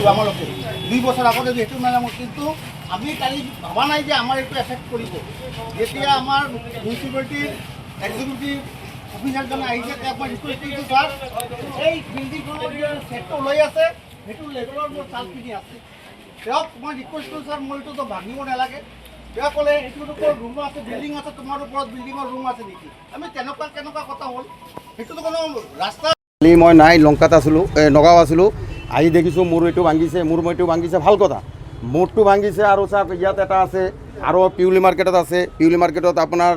আমালোকে 2 বছৰ আগতে এইটো মেৰামত, কিন্তু আমি কালি ভাবা নাই যে আমাৰ এইটো এফেক্ট কৰিব। যেতিয়া আমাৰ মিউনিচিপালিটিৰ এক্সিকিউটিভ অফিচাৰজনে আহিছে, তেওঁক মই ৰিকুৱেষ্ট কৰিছোঁ, ছাৰ এই বিল্ডিংখনৰ ছেটটো লৈ আছে সেইটো লেভেলৰ মোৰ চালখিনি আছে, তেওঁক মই ৰিকুৱেষ্ট কৰিছোঁ, ছাৰ মোৰ এইটোতো ভাঙিব নালাগে। তেওঁ ক'লে এইটোৰ ওপৰত ৰুম আছে, বিল্ডিং আছে, তোমাৰ ওপৰত বিল্ডিঙৰ ৰুম আছে নেকি? আমি কেনেকুৱা কথা হ'ল, সেইটোতো কোনো ৰাস্তা। কালি মই নাই লংকাত আছিলোঁ, নগাঁও আছিলোঁ, আহি দেখিছোঁ মোৰ এইটো ভাঙিছে, মোৰ মইটো ভাঙিছে, ভাল কথা, মোৰটো ভাঙিছে। আৰু চাওক ইয়াত এটা আছে, আৰু পিউলি মাৰ্কেটত আছে, পিউলি মাৰ্কেটত আপোনাৰ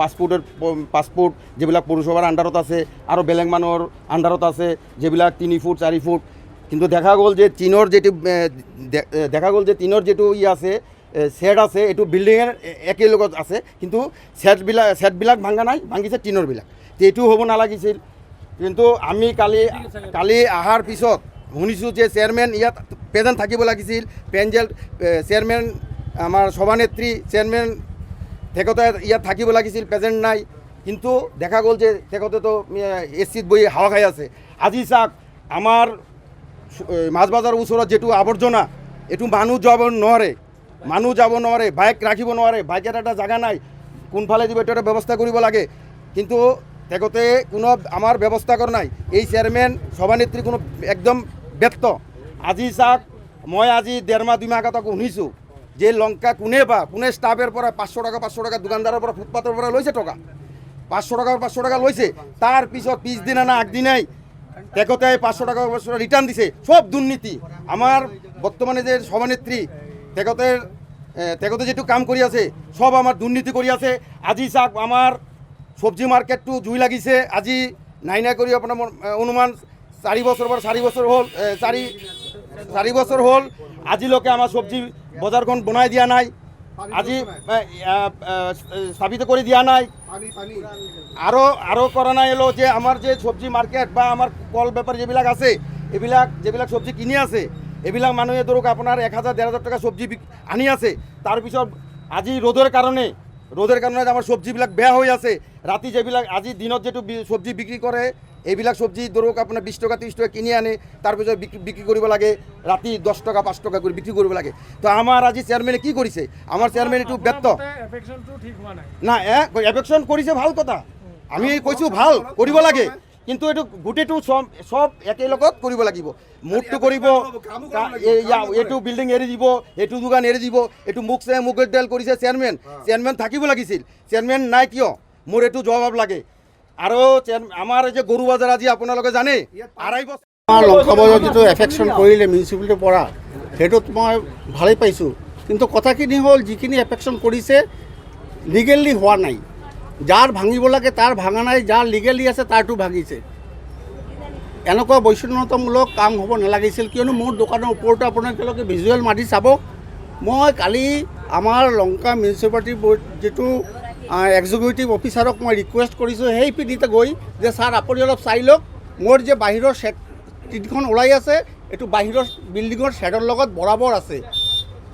5 ফুট যিবিলাক পৌৰসভাৰ আণ্ডাৰত আছে, আৰু বেলেগ মানুহৰ আণ্ডাৰত আছে যিবিলাক 3 ফুট 4 ফুট। কিন্তু দেখা গ'ল যে টিনৰ যিটো আছে ছেট আছে, এইটো বিল্ডিঙৰ একেই লগত আছে, কিন্তু ছেটবিলাক ভাঙা নাই, ভাঙিছে টিনৰবিলাক। এইটো হ'ব নালাগিছিল। কিন্তু আমি কালি অহাৰ পিছত শুনিছোঁ যে চেয়াৰমেন ইয়াত প্ৰেজেণ্ট থাকিব লাগিছিল, পেঞ্জেল চেয়াৰমেন আমাৰ সভানেত্ৰী চেয়াৰমেন তেখেতে ইয়াত থাকিব লাগিছিল, প্ৰেজেণ্ট নাই। কিন্তু দেখা গ'ল যে তেখেতেতো এচিত বহি হাৱা খাই আছে। আজি চাওক আমাৰ মাছবজাৰৰ ওচৰত যিটো আৱৰ্জনা, এইটো মানুহ যাব নোৱাৰে, বাইক ৰাখিব নোৱাৰে, বাইকেৰ এটা জায়গা নাই, কোনফালে দিব এইটো এটা ব্যৱস্থা কৰিব লাগে। কিন্তু তেখেতে কোনো আমাৰ ব্যৱস্থা কৰা নাই। এই চেয়ারম্যান সভানেত্রী কোনো একদম ব্যর্থ। আজি চাওক মই আজি 1.5 মাহ 2 মাহ আগত শুনিছোঁ যে লংকা কোনে ষ্টাফের পৰা 500 টাকা দোকানদাৰেৰ পৰা ফুটপাথেৰ পৰা লৈছে টাকা, 500 টাকা লৈছে। তার পিছদিনা না আগদিনাই তেখেতে 500 টাকা রিটার্ন দিছে। সব দুর্নীতি। আমার বর্তমানে যে সভানেত্রী তেখেতে যেটু কাম কৰি আছে, সব আমাৰ দুৰ্নীতি কৰি আছে। আজি চাওক আমাৰ সবজি মাৰ্কেটটো জুই লাগিছে, আজি নাই কৰি আপোনাৰ অনুমান 4 বছৰ হ'ল আজিলৈকে আমাৰ সবজি বজাৰখন বনাই দিয়া নাই, আজি স্থাপিত কৰি দিয়া নাই, আৰু কৰা নাই। এলো যে আমাৰ যে সবজি মাৰ্কেট বা আমাৰ কল বেপাৰী যিবিলাক আছে, যিবিলাক সবজি কিনি আছে, এইবিলাক মানুহে ধৰক আপোনাৰ 1000-1500 টাকা সবজি আনি আছে। তাৰপিছত আজি ৰ'দৰ কাৰণে আমাৰ সবজিবিলাক বেয়া হৈ আছে। ৰাতি যিবিলাক আজি দিনত যেটো সবজি বিক্ৰী কৰে, এইবিলাক সবজি ধৰক আপোনাৰ 20 টাকা 30 টাকা কিনি আনে, তাৰপিছত বিক্ৰী কৰিব লাগে, ৰাতি 10 টাকা 5 টাকা কৰি বিক্ৰী কৰিব লাগে। তো আমাৰ আজি চেয়াৰমেনে কি কৰিছে? আমাৰ চেয়াৰমেন এইটো ব্যৰ্থ না। এফেকশন কৰিছে, ভাল কথা, আমি কৈছোঁ ভাল কৰিব লাগে, কিন্তু এইটো গোটেইটো সব একেই লগত কৰিব লাগিব। মুখটো কৰিব, এইটো বিল্ডিং এৰি দিব, এইটো দোকান এৰি দিব, এইটো মুখেৰ তেল কৰিছে চেয়াৰম্যান থাকিব লাগিছিল। চেয়াৰম্যান নাই কিয়? মোৰ এইটো জবাব লাগে। আৰু আমাৰ যে গৰু বজাৰ আজি আপোনালোকে জানে 2.5 বছৰ আমাৰ লংকা বজাৰ যিটো এফেকশ্যন কৰিলে মিউনিচিপালিটিৰ পৰা, সেইটোত মই ভালেই পাইছোঁ। কিন্তু কথাখিনি হ'ল যিখিনি এফেকশ্যন কৰিছে লিগেলি হোৱা নাই। যাৰ ভাঙিব লাগে তাৰ ভাঙা নাই, যাৰ লিগেলি আছে তাৰটো ভাঙিছে। এনেকুৱা বৈষম্যতামূলক কাম হ'ব নালাগিছিল। কিয়নো মোৰ দোকানৰ ওপৰতো আপোনালোকে ভিজুৱেল মাৰি চাব। মই কালি আমাৰ লংকা মিউনিচিপালিটিৰ যিটো এক্সিকিউটিভ অফিচাৰক মই ৰিকুৱেষ্ট কৰিছোঁ, সেই পিঠিতে গৈ যে ছাৰ আপুনি অলপ চাই লওক, মোৰ যে বাহিৰৰ শ্বেড টিনখন ওলাই আছে, এইটো বাহিৰৰ বিল্ডিঙৰ শ্বেডৰ লগত বৰাবৰ আছে।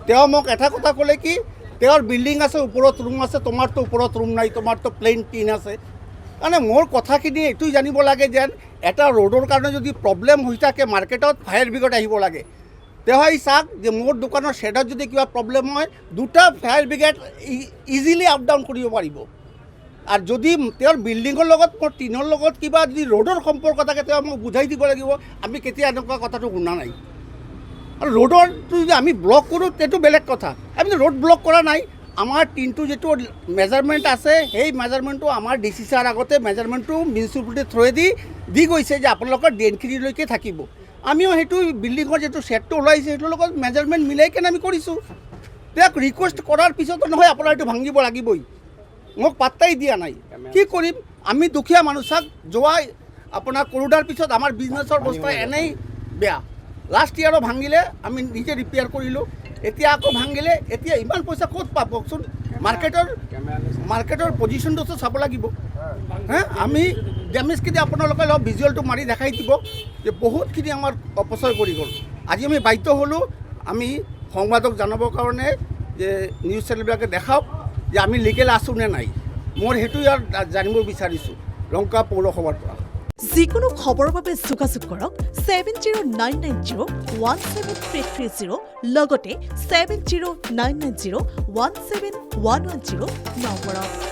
তেওঁ মোক এটা কথা ক'লে কি, তেওঁৰ বিল্ডিং আছে, ওপৰত ৰুম আছে, তোমাৰতো ওপৰত ৰুম নাই, তোমাৰতো প্লেইন টিন আছে। মানে মোৰ কথাখিনি এইটোই জানিব লাগে যেন এটা ৰোডৰ কাৰণে যদি প্ৰব্লেম হৈ থাকে মাৰ্কেটত, ফায়াৰ ব্ৰিগেড আহিব লাগে। তেওঁ চাওক যে মোৰ দোকানৰ শ্বেডত যদি কিবা প্ৰব্লেম হয়, 2টা fire brigade easily up down কৰিব পাৰিব। আৰু যদি তেওঁৰ বিল্ডিঙৰ লগত মোৰ টিনৰ লগত কিবা যদি ৰোডৰ সম্পৰ্ক থাকে, তেওঁ মোক বুজাই দিব লাগিব। আমি কেতিয়া এনেকুৱা কথাটো শুনা নাই। আৰু ৰোডৰটো যদি আমি ব্লক কৰোঁ সেইটো বেলেগ কথা, আমি ৰোড ব্লক কৰা নাই। আমাৰ টিনটো যিটো মেজাৰমেণ্ট আছে, সেই মেজাৰমেণ্টটো আমাৰ ডিচি ছাৰ আগতে মেজাৰমেণ্টটো মিউনিচিপালিটিৰ থ্ৰুৱেদি দি গৈছে যে আপোনালোকৰ ড্ৰেইনখিনিলৈকে থাকিব। আমিও সেইটো বিল্ডিঙৰ যিটো ছেটটো ওলাইছে সেইটোৰ লগত মেজাৰমেণ্ট মিলাই কেনে আমি কৰিছোঁ। তেওঁক ৰিকুৱেষ্ট কৰাৰ পিছতো নহয় আপোনাৰ এইটো ভাঙিব লাগিবই, মোক পাত্তাই দিয়া নাই। কি কৰিম? আমি দুখীয়া মানুহ। চাওক যোৱা আপোনাৰ কৰোণাৰ পিছত আমাৰ বিজনেছৰ অৱস্থা এনেই বেয়া। লাষ্ট ইয়াৰো ভাঙিলে, আমি নিজে ৰিপেয়াৰ কৰিলোঁ, এতিয়া আকৌ ভাঙিলে। এতিয়া ইমান পইচা ক'ত পাব কওকচোন? মাৰ্কেটৰ পজিশ্যনটো চাব লাগিব হা আমি ডেমেজখিনি আপোনালোকে অলপ ভিজুৱেলটো মাৰি দেখাই দিব যে বহুতখিনি আমাৰ অপচয় কৰি গ'ল আজি আমি বাধ্য হ'লোঁ আমি সংবাদক জনাবৰ কাৰণে যে নিউজ চেনেলবিলাকে দেখাওক যে আমি লিগেল আছোঁ নে নাই মই সেইটো ইয়াত জানিব বিচাৰিছোঁ লংকা পৌৰসভাৰ পৰা যিকোনো খবৰৰ বাবে যোগাযোগ কৰক 7099017330 লগতে 7099017110 নম্বৰত